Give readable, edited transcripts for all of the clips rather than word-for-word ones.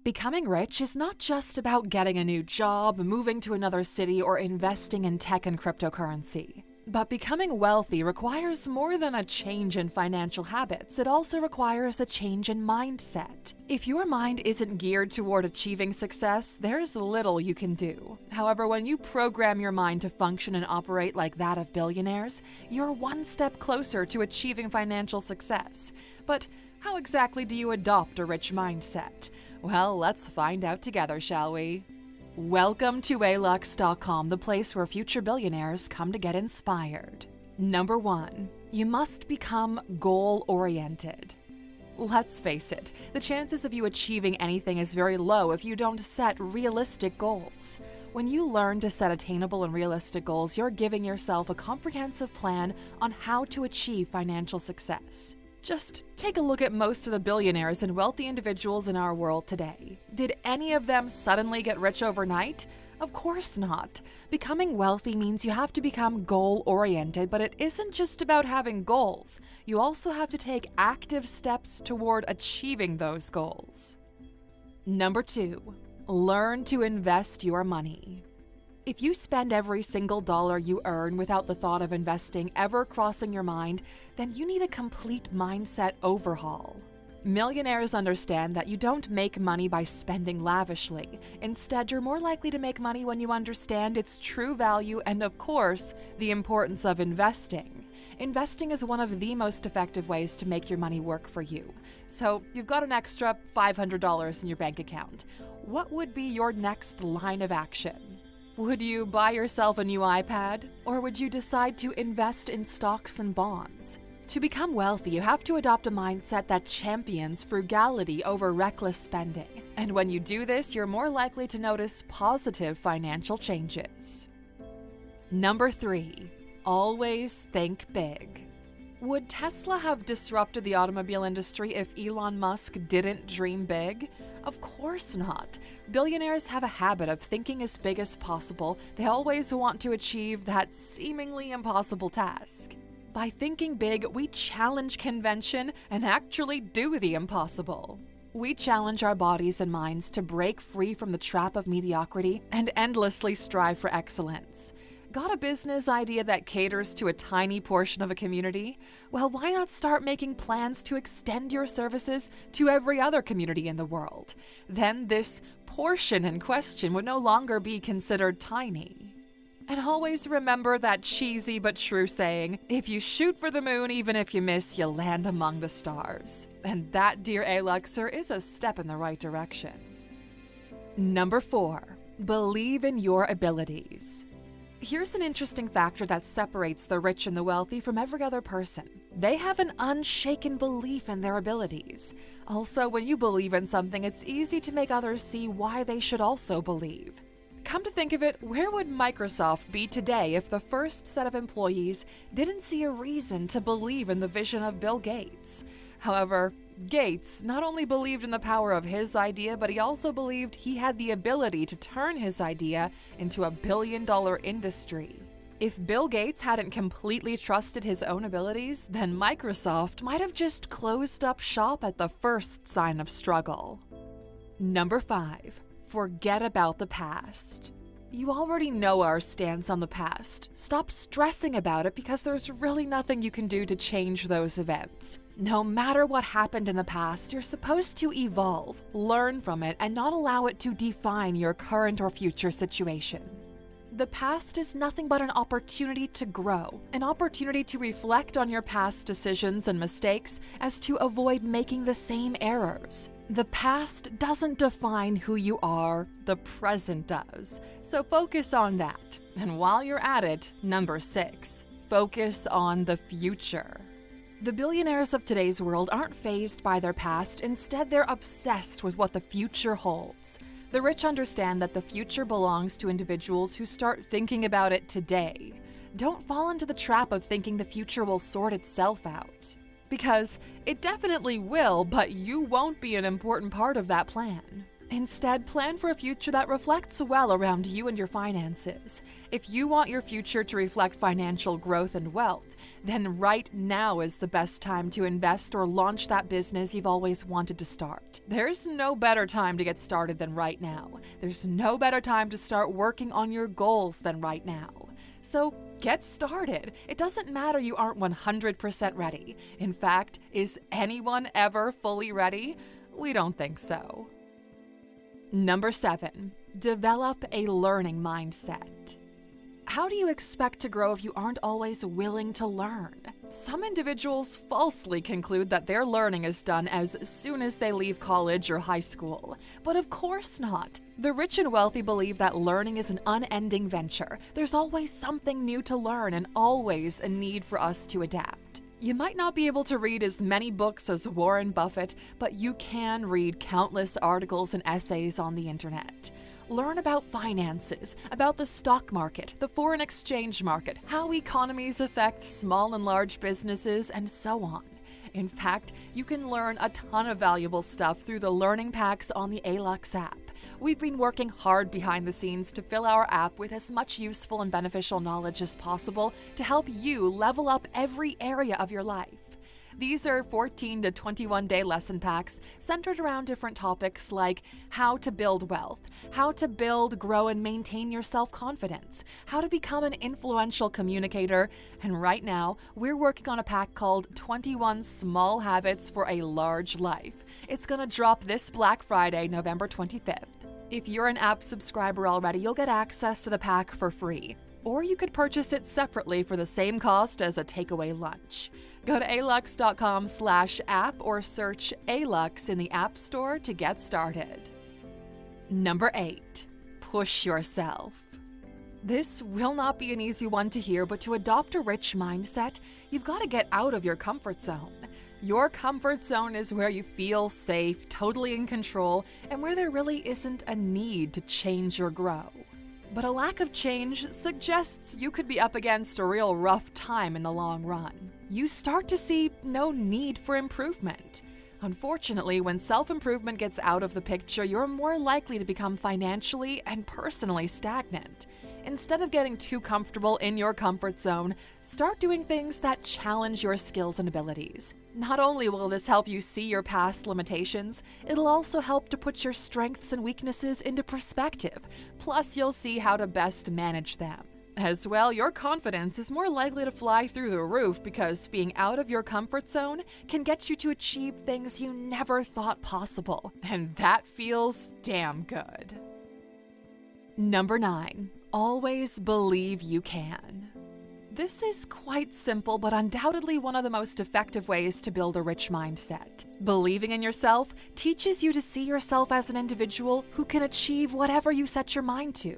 Becoming rich is not just about getting a new job, moving to another city, or investing in tech and cryptocurrency. But becoming wealthy requires more than a change in financial habits. It also requires a change in mindset. If your mind isn't geared toward achieving success, there's little you can do. However, when you program your mind to function and operate like that of billionaires, you're one step closer to achieving financial success. But how exactly do you adopt a rich mindset? Well, let's find out together, shall we? Welcome to alux.com, the place where future billionaires come to get inspired. Number 1, you must become goal-oriented. Let's face it, the chances of you achieving anything is very low if you don't set realistic goals. When you learn to set attainable and realistic goals, you're giving yourself a comprehensive plan on how to achieve financial success. Just take a look at most of the billionaires and wealthy individuals in our world today. Did any of them suddenly get rich overnight? Of course not. Becoming wealthy means you have to become goal-oriented, but it isn't just about having goals. You also have to take active steps toward achieving those goals. Number 2, learn to invest your money. If you spend every single dollar you earn without the thought of investing ever crossing your mind, then you need a complete mindset overhaul. Millionaires understand that you don't make money by spending lavishly. Instead, you're more likely to make money when you understand its true value and, of course, the importance of investing. Investing is one of the most effective ways to make your money work for you. So, you've got an extra $500 in your bank account. What would be your next line of action? Would you buy yourself a new iPad, or would you decide to invest in stocks and bonds? To become wealthy, you have to adopt a mindset that champions frugality over reckless spending. And when you do this, you're more likely to notice positive financial changes. Number 3, always think big. Would Tesla have disrupted the automobile industry if Elon Musk didn't dream big? Of course not. Billionaires have a habit of thinking as big as possible. They always want to achieve that seemingly impossible task. By thinking big, we challenge convention and actually do the impossible. We challenge our bodies and minds to break free from the trap of mediocrity and endlessly strive for excellence. Got a business idea that caters to a tiny portion of a community? Well, why not start making plans to extend your services to every other community in the world? Then this portion in question would no longer be considered tiny. And always remember that cheesy but true saying, if you shoot for the moon, even if you miss, you'll land among the stars. And that, dear Aluxer, is a step in the right direction. Number 4, believe in your abilities. Here's an interesting factor that separates the rich and the wealthy from every other person. They have an unshaken belief in their abilities. Also, when you believe in something, it's easy to make others see why they should also believe. Come to think of it, where would Microsoft be today if the first set of employees didn't see a reason to believe in the vision of Bill Gates? However, Gates not only believed in the power of his idea, but he also believed he had the ability to turn his idea into a billion-dollar industry. If Bill Gates hadn't completely trusted his own abilities, then Microsoft might have just closed up shop at the first sign of struggle. Number 5, forget about the past. You already know our stance on the past. Stop stressing about it because there's really nothing you can do to change those events. No matter what happened in the past, you're supposed to evolve, learn from it, and not allow it to define your current or future situation. The past is nothing but an opportunity to grow, an opportunity to reflect on your past decisions and mistakes as to avoid making the same errors. The past doesn't define who you are, the present does. So focus on that. And while you're at it, number 6, focus on the future. The billionaires of today's world aren't fazed by their past, instead they're obsessed with what the future holds. The rich understand that the future belongs to individuals who start thinking about it today. Don't fall into the trap of thinking the future will sort itself out. Because it definitely will, but you won't be an important part of that plan. Instead, plan for a future that reflects well around you and your finances. If you want your future to reflect financial growth and wealth, then right now is the best time to invest or launch that business you've always wanted to start. There's no better time to get started than right now. There's no better time to start working on your goals than right now. So get started. It doesn't matter you aren't 100% ready. In fact, is anyone ever fully ready? We don't think so. Number 7, develop a learning mindset. How do you expect to grow if you aren't always willing to learn? Some individuals falsely conclude that their learning is done as soon as they leave college or high school. But of course not. The rich and wealthy believe that learning is an unending venture. There's always something new to learn and always a need for us to adapt. You might not be able to read as many books as Warren Buffett, but you can read countless articles and essays on the internet. Learn about finances, about the stock market, the foreign exchange market, how economies affect small and large businesses, and so on. In fact, you can learn a ton of valuable stuff through the learning packs on the ALUX app. We've been working hard behind the scenes to fill our app with as much useful and beneficial knowledge as possible to help you level up every area of your life. These are 14 to 21-day lesson packs centered around different topics like how to build wealth, how to build, grow, and maintain your self-confidence, how to become an influential communicator, and right now, we're working on a pack called 21 Small Habits for a Large Life. It's gonna drop this Black Friday, November 25th. If you're an app subscriber already, you'll get access to the pack for free. Or you could purchase it separately for the same cost as a takeaway lunch. Go to alux.com/app or search ALUX in the App Store to get started. Number 8, push yourself. This will not be an easy one to hear, but to adopt a rich mindset, you've got to get out of your comfort zone. Your comfort zone is where you feel safe, totally in control, and where there really isn't a need to change or grow. But a lack of change suggests you could be up against a real rough time in the long run. You start to see no need for improvement. Unfortunately, when self-improvement gets out of the picture, you're more likely to become financially and personally stagnant. Instead of getting too comfortable in your comfort zone, start doing things that challenge your skills and abilities. Not only will this help you see your past limitations, it'll also help to put your strengths and weaknesses into perspective. Plus, you'll see how to best manage them. As well, your confidence is more likely to fly through the roof because being out of your comfort zone can get you to achieve things you never thought possible. And that feels damn good. Number 9. Always believe you can. This is quite simple, but undoubtedly one of the most effective ways to build a rich mindset. Believing in yourself teaches you to see yourself as an individual who can achieve whatever you set your mind to.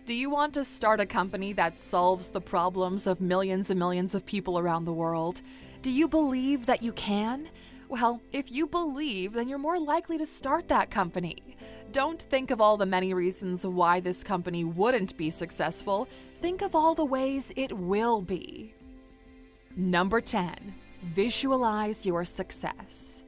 Do you want to start a company that solves the problems of millions and millions of people around the world? Do you believe that you can? Well, if you believe, then you're more likely to start that company. Don't think of all the many reasons why this company wouldn't be successful. Think of all the ways it will be. Number 10. Visualize your success.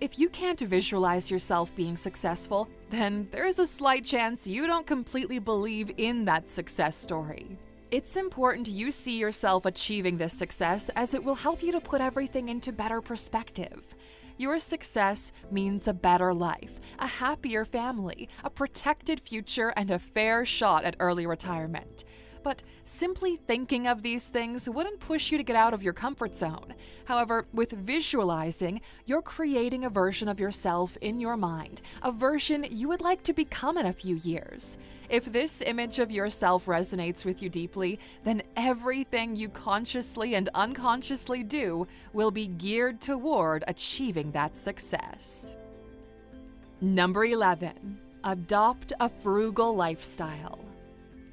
If you can't visualize yourself being successful, then there's a slight chance you don't completely believe in that success story. It's important you see yourself achieving this success, as it will help you to put everything into better perspective. Your success means a better life, a happier family, a protected future, and a fair shot at early retirement. But simply thinking of these things wouldn't push you to get out of your comfort zone. However, with visualizing, you're creating a version of yourself in your mind, a version you would like to become in a few years. If this image of yourself resonates with you deeply, then everything you consciously and unconsciously do will be geared toward achieving that success. Number 11. Adopt a frugal lifestyle.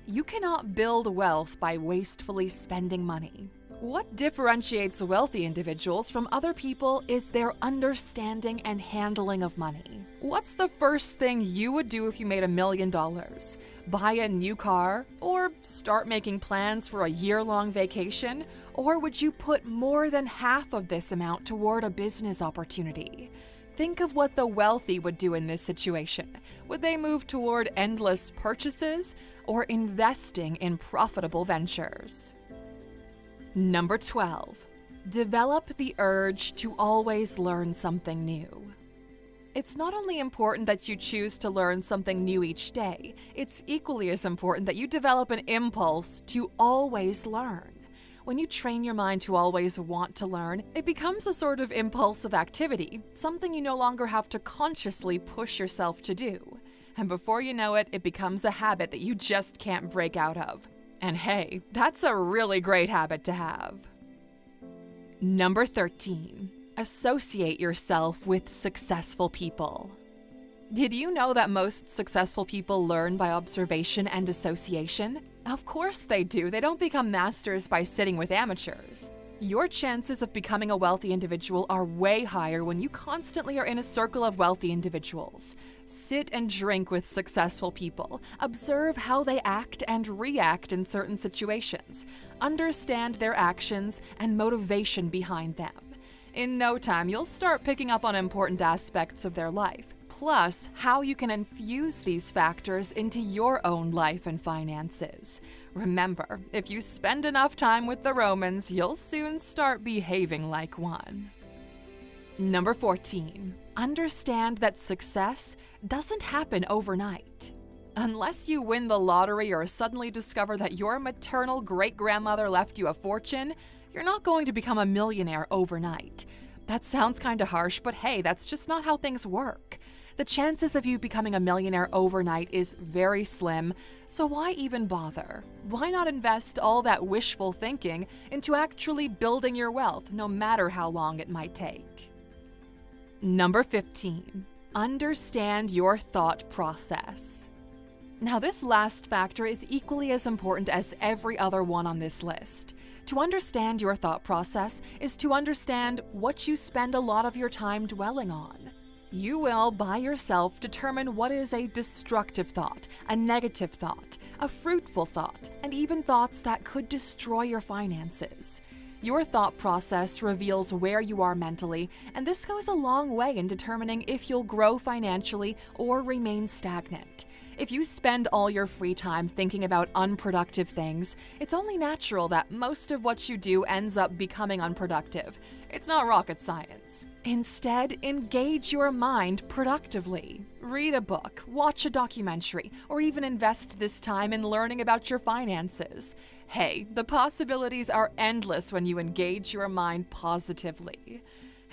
You cannot build wealth by wastefully spending money. What differentiates wealthy individuals from other people is their understanding and handling of money. What's the first thing you would do if you made $1 million? Buy a new car? Or start making plans for a year-long vacation? Or would you put more than half of this amount toward a business opportunity? Think of what the wealthy would do in this situation. Would they move toward endless purchases or investing in profitable ventures? Number 12. Develop the urge to always learn something new. It's not only important that you choose to learn something new each day, it's equally as important that you develop an impulse to always learn. When you train your mind to always want to learn, it becomes a sort of impulsive activity, something you no longer have to consciously push yourself to do. And before you know it, it becomes a habit that you just can't break out of. And hey, that's a really great habit to have. Number 13. Associate yourself with successful people. Did you know that most successful people learn by observation and association? Of course they do. They don't become masters by sitting with amateurs. Your chances of becoming a wealthy individual are way higher when you constantly are in a circle of wealthy individuals. Sit and drink with successful people. Observe how they act and react in certain situations. Understand their actions and motivation behind them. In no time, you'll start picking up on important aspects of their life, plus how you can infuse these factors into your own life and finances. Remember, if you spend enough time with the Romans, you'll soon start behaving like one. Number 14. Understand that success doesn't happen overnight. Unless you win the lottery or suddenly discover that your maternal great-grandmother left you a fortune, you're not going to become a millionaire overnight. That sounds kind of harsh, but hey, that's just not how things work. The chances of you becoming a millionaire overnight is very slim, so why even bother? Why not invest all that wishful thinking into actually building your wealth, no matter how long it might take? Number 15. Understand your thought process. Now, this last factor is equally as important as every other one on this list. To understand your thought process is to understand what you spend a lot of your time dwelling on. You will, by yourself, determine what is a destructive thought, a negative thought, a fruitful thought, and even thoughts that could destroy your finances. Your thought process reveals where you are mentally, and this goes a long way in determining if you'll grow financially or remain stagnant. If you spend all your free time thinking about unproductive things, it's only natural that most of what you do ends up becoming unproductive. It's not rocket science. Instead, engage your mind productively. Read a book, watch a documentary, or even invest this time in learning about your finances. Hey, the possibilities are endless when you engage your mind positively.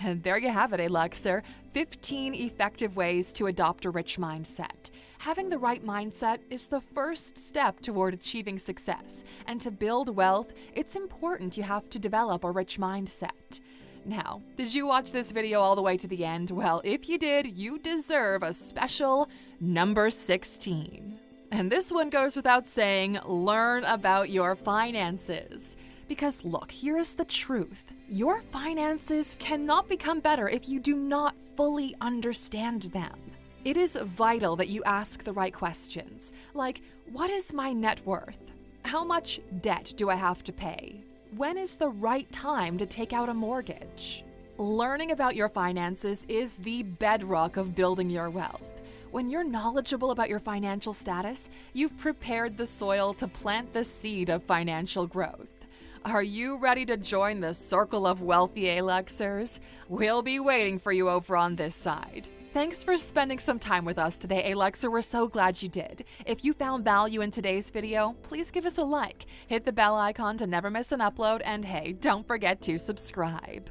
And there you have it, Aluxer. 15 effective ways to adopt a rich mindset. Having the right mindset is the first step toward achieving success. And to build wealth, it's important you have to develop a rich mindset. Now, did you watch this video all the way to the end? Well, if you did, you deserve a special number 16. And this one goes without saying, learn about your finances. Because look, here's the truth. Your finances cannot become better if you do not fully understand them. It is vital that you ask the right questions, like, what is my net worth? How much debt do I have to pay? When is the right time to take out a mortgage? Learning about your finances is the bedrock of building your wealth. When you're knowledgeable about your financial status, you've prepared the soil to plant the seed of financial growth. Are you ready to join the circle of wealthy Aluxers? We'll be waiting for you over on this side. Thanks for spending some time with us today, Aluxer. We're so glad you did. If you found value in today's video, please give us a like, hit the bell icon to never miss an upload, and hey, don't forget to subscribe.